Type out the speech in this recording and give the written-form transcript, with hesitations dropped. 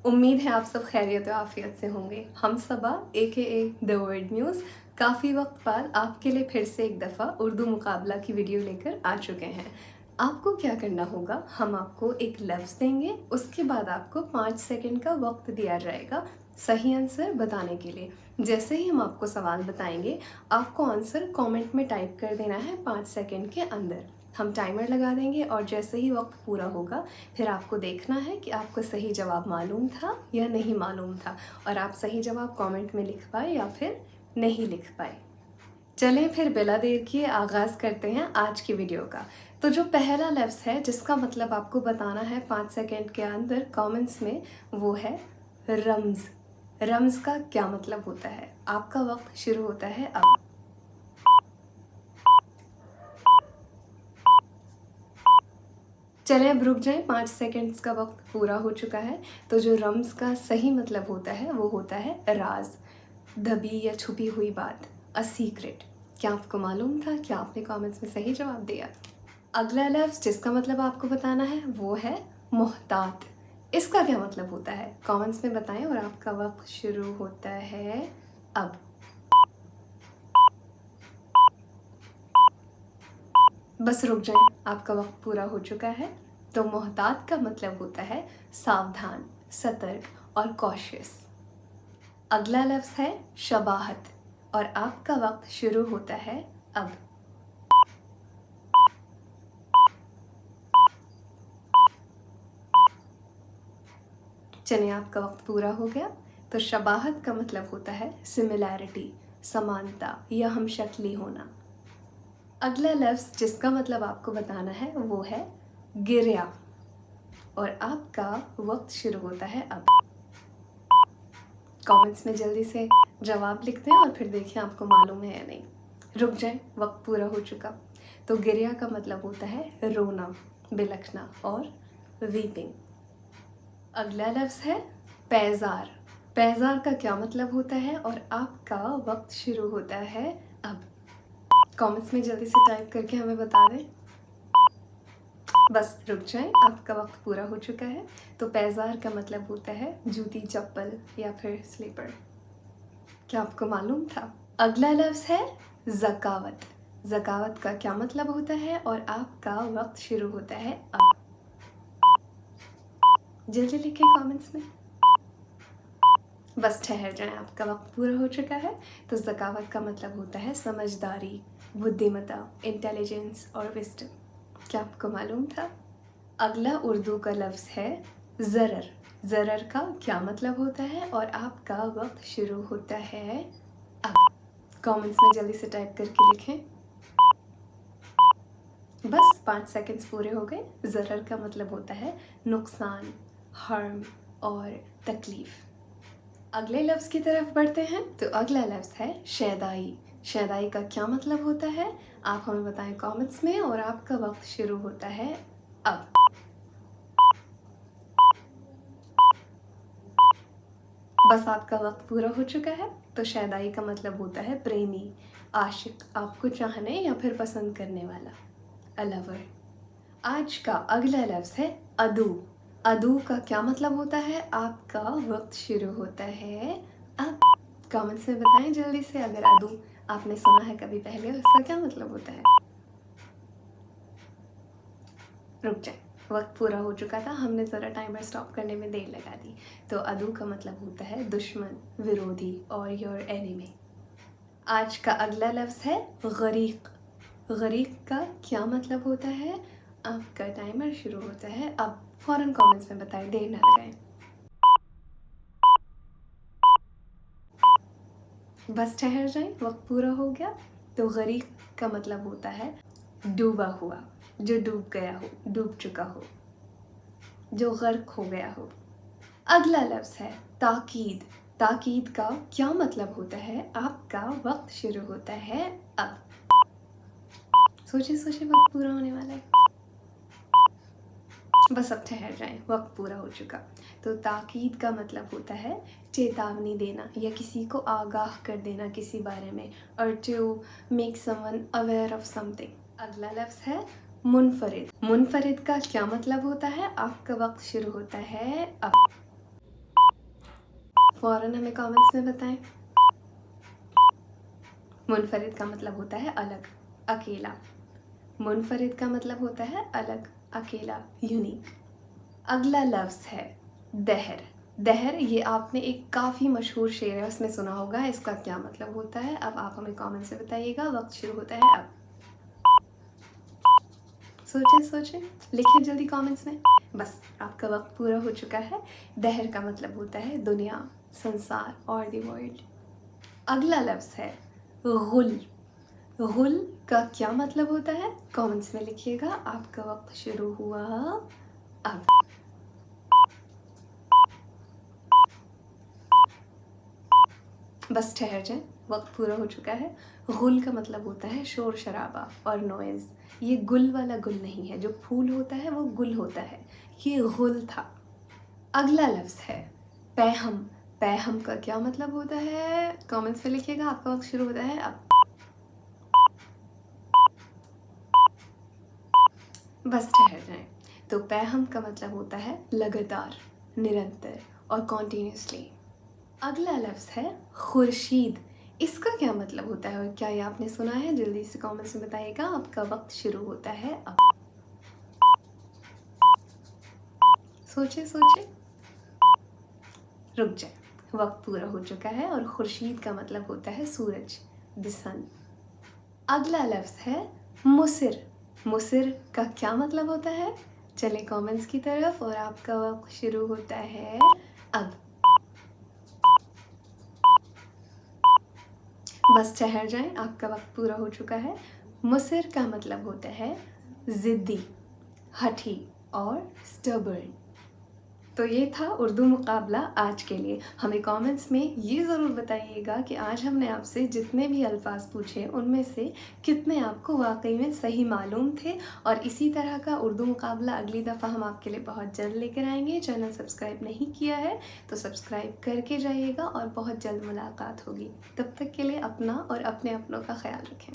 उम्मीद है आप सब खैरियत और आफियत से होंगे। हम सबा AKA द वर्ल्ड न्यूज़ काफ़ी वक्त बाद आपके लिए फिर से एक दफ़ा उर्दू मुकाबला की वीडियो लेकर आ चुके हैं। आपको क्या करना होगा, हम आपको एक लफ्ज़ देंगे, उसके बाद आपको 5 सेकंड का वक्त दिया जाएगा सही आंसर बताने के लिए। जैसे ही हम आपको सवाल बताएंगे, आपको आंसर कमेंट में टाइप कर देना है 5 सेकंड के अंदर। हम टाइमर लगा देंगे और जैसे ही वक्त पूरा होगा फिर आपको देखना है कि आपको सही जवाब मालूम था या नहीं मालूम था, और आप सही जवाब कमेंट में लिख पाए या फिर नहीं लिख पाए। चलें फिर बिला देर किए आगाज़ करते हैं आज की वीडियो का। तो जो पहला लफ्ज़ है जिसका मतलब आपको बताना है 5 सेकंड के अंदर कमेंट्स में, वो है रम्ज़। रम्ज़ का क्या मतलब होता है? आपका वक्त शुरू होता है अब। चलें अब रुक जाएं, 5 सेकंड्स का वक्त पूरा हो चुका है। तो जो रम्ज़ का सही मतलब होता है वो होता है राज, दबी या छुपी हुई बात, अ सीक्रेट। क्या आपको मालूम था? क्या आपने कमेंट्स में सही जवाब दिया? अगला लफ्ज़ जिसका मतलब आपको बताना है वो है मोहतात। इसका क्या मतलब होता है? कमेंट्स में बताएं और आपका वक्त शुरू होता है अब। बस रुक जाएं, आपका वक्त पूरा हो चुका है। तो मोहतात का मतलब होता है सावधान, सतर्क और कॉशियस। अगला लफ्ज़ है शबाहत और आपका वक्त शुरू होता है अब। चलिए, आपका वक्त पूरा हो गया। तो शबाहत का मतलब होता है सिमिलैरिटी, समानता या हमशक्ली होना। अगला लफ्ज़ जिसका मतलब आपको बताना है वो है गिरया और आपका वक्त शुरू होता है अब। कमेंट्स में जल्दी से जवाब लिख दें और फिर देखिए आपको मालूम है या नहीं। रुक जाएं, वक्त पूरा हो चुका। तो गिरया का मतलब होता है रोना, बिलखना और वीपिंग। अगला लफ्ज़ है पैजार। पैजार का क्या मतलब होता है और आपका वक्त शुरू होता है अब। कमेंट्स में जल्दी से टाइप करके हमें बता दें। बस रुक जाएं, आपका वक्त पूरा हो चुका है। तो पैजार का मतलब होता है जूती, चप्पल या फिर स्लीपर। क्या आपको मालूम था? अगला लफ्ज़ है ज़कावत। ज़कावत का क्या मतलब होता है और आपका वक्त शुरू होता है अब। जल्दी लिखें कमेंट्स में। बस ठहर जाएं, आपका वक्त पूरा हो चुका है। तो ज़कावत का मतलब होता है समझदारी, बुद्धिमत्ता, इंटेलिजेंस और विस्डम। क्या आपको मालूम था? अगला उर्दू का लफ्ज़ है ज़रर। ज़रर का क्या मतलब होता है और आपका वक्त शुरू होता है अब। कमेंट्स में जल्दी से टाइप करके लिखें। बस 5 सेकंड्स पूरे हो गए। ज़रर का मतलब होता है नुकसान, हार्म और तकलीफ़। अगले लफ्ज़ की तरफ बढ़ते हैं। तो अगला लफ्ज़ है शैदाई। शैदाई का क्या मतलब होता है? आप हमें बताएं कमेंट्स में और आपका वक्त शुरू होता है अब। बस आपका वक्त पूरा हो चुका है। तो शैदाई का मतलब होता है प्रेमी, आशिक, आपको चाहने या फिर पसंद करने वाला, अ लवर। आज का अगला लफ्ज़ है अदू। अदू का क्या मतलब होता है? आपका वक्त शुरू होता है अब। कमेंट्स में बताएं जल्दी से, अगर अदू आपने सुना है कभी पहले और इसका क्या मतलब होता है। रुक जाए, वक्त पूरा हो चुका था, हमने ज़रा टाइमर स्टॉप करने में देर लगा दी। तो अदू का मतलब होता है दुश्मन, विरोधी और योर एनिमी। आज का अगला लफ्ज़ है गरीक। गरीक का क्या मतलब होता है? आपका टाइमर शुरू होता है अब। फ़ौरन कमेंट्स में बताएं, देर ना लगाएं। बस ठहर जाएं, वक्त पूरा हो गया। तो गरीक का मतलब होता है डूबा हुआ, जो डूब गया हो, डूब चुका हो, जो गर्क हो गया हो। अगला लफ्ज़ है ताकीद। ताकीद का क्या मतलब होता है? आपका वक्त शुरू होता है अब। सोचिए सोचिए, वक्त पूरा होने वाला है। बस अब ठहर जाएं, वक्त पूरा हो चुका। तो ताकीद का मतलब होता है चेतावनी देना या किसी को आगाह कर देना किसी बारे में, और to make someone aware of something. अगला लफ्ज़ है मुनफरिद। मुनफरिद का क्या मतलब होता है? आपका वक्त शुरू होता है अब। फ़ौरन हमें कमेंट्स में बताएं। मुनफरिद का मतलब होता है अलग, अकेला। मुनफरिद का मतलब होता है अलग, अकेला, यूनिक। अगला लफ्ज़ है दहर। दहर ये आपने एक काफ़ी मशहूर शेर है उसमें सुना होगा, इसका क्या मतलब होता है? अब आप हमें कमेंट से बताइएगा। वक्त शुरू होता है अब। सोचें सोचें, लिखें जल्दी कमेंट्स में। बस आपका वक्त पूरा हो चुका है। दहर का मतलब होता है दुनिया, संसार और द वर्ल्ड। अगला लफ्ज़ है गुल। गुल का क्या मतलब होता है? कमेंट्स में लिखिएगा। आपका वक्त शुरू हुआ अब। बस ठहर जाएं, वक्त पूरा हो चुका है। गुल का मतलब होता है शोर शराबा और नॉइज़। ये गुल वाला गुल नहीं है, जो फूल होता है वो गुल होता है, ये गुल था। अगला लफ्ज़ है पैहम। पैहम का क्या मतलब होता है? कमेंट्स में लिखिएगा। आपका वक्त शुरू होता है अब। बस ठहर जाएं। तो पैहम का मतलब होता है लगातार, निरंतर और कॉन्टीन्यूसली। अगला लफ्ज़ है खुर्शीद। इसका क्या मतलब होता है और क्या ये आपने सुना है? जल्दी से कमेंट्स में बताइएगा। आपका वक्त शुरू होता है अब। सोचे सोचे, रुक जाए, वक्त पूरा हो चुका है। और खुर्शीद का मतलब होता है सूरज, द सन। अगला लफ्ज़ है मुसिर। मुसिर का क्या मतलब होता है? चले कमेंट्स की तरफ और आपका वक्त शुरू होता है अब। बस ठहर जाएं, आपका वक्त पूरा हो चुका है। मुसिर का मतलब होता है ज़िद्दी, हठी और स्टबर्न। तो ये था उर्दू मुकाबला आज के लिए। हमें कमेंट्स में ये ज़रूर बताइएगा कि आज हमने आपसे जितने भी अल्फाज पूछे उनमें से कितने आपको वाकई में सही मालूम थे। और इसी तरह का उर्दू मुकाबला अगली दफ़ा हम आपके लिए बहुत जल्द लेकर आएंगे। चैनल सब्सक्राइब नहीं किया है तो सब्सक्राइब करके जाइएगा और बहुत जल्द मुलाकात होगी। तब तक के लिए अपना और अपने अपनों का ख्याल रखें।